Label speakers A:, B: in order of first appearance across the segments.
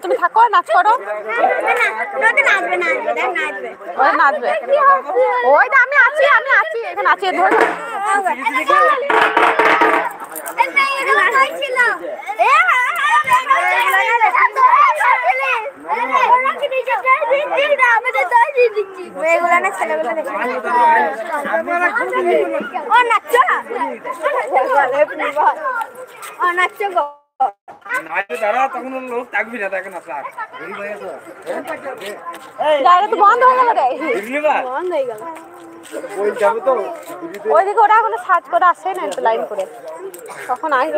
A: তুমি থাকো নাচ করো নাচবে ওই তো আমি আছি এখানে আছি ধরো
B: তখন লোক থাকবি না দেখেন
A: বন্ধ হয়ে গেল বন্ধ হয়ে গেল ওইদিকে ওরা এখনো সার্চ করে আসে না লাইন করে তখন আসবে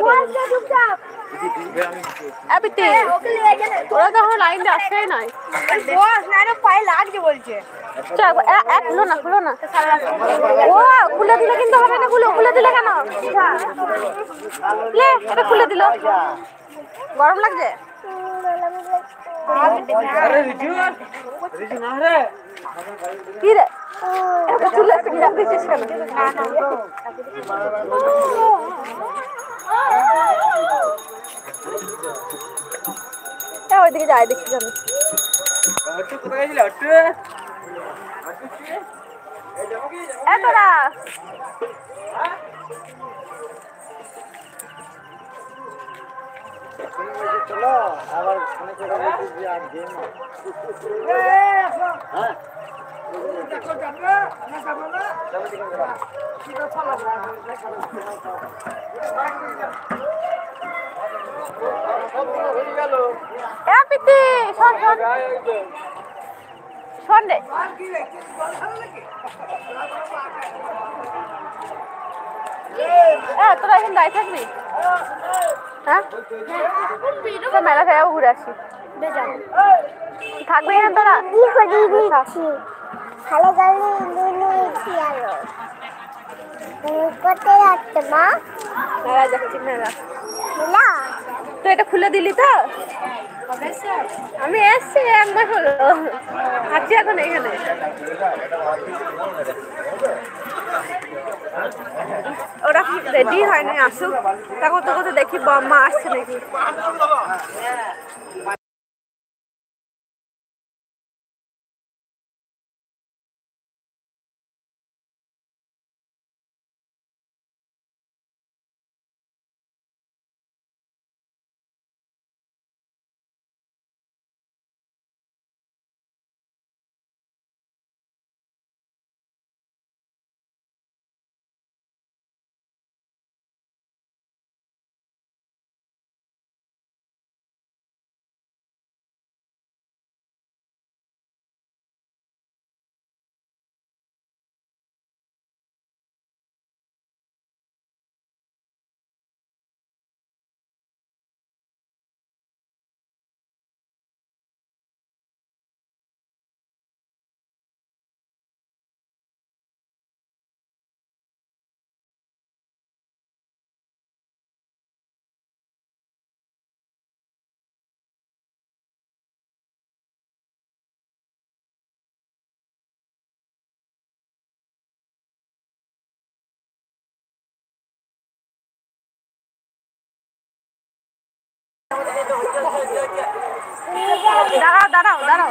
A: ওরা তো এখন লাইন দিয়ে আসে নাই
C: পায়ে লাগছে বলছে
A: খুলো না ও খুলে দিলে কিন্তু হবে না খুলে দিলে কেন এটা খুলে দিল গরম লাগছে কি রে খুলে দিচ্ছিস কেন ওইদিকে যাই দেখছি আমি তোরা
B: চলো আবার
A: শোন রে তোরা এখন দাঁড়িয়ে থাকবি হ্যাঁ মেলা থেকে ঘুরে আসি থাকবি না তোরা
C: ভালো গাড়ি কোথায় যাচ্ছে মা
A: মেলা যাচ্ছি মেলা
C: না
A: তো এটা খুলে দিলি তো আমি এসছি একবার হলো আছি এখন এখানে ওরা রেডি হয়নি আসুক তখন তো কোথাও দেখি মা আসছে নাকি দাঁড়াও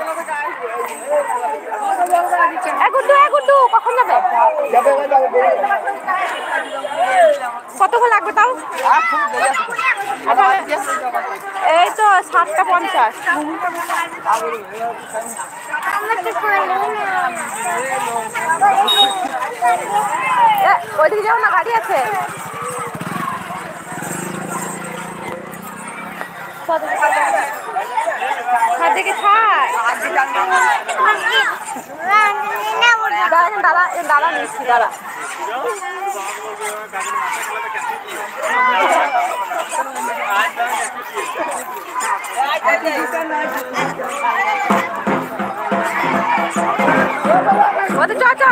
A: গুড্ডু কখন যাবে কতক্ষণ লাগবে তাও এই তো 7:50 ওইদিকে যাও না গাড়ি আছে দেখে দাঁড়া নিচ্ছি দাঁড়া চ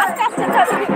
A: আস্তে আস্তে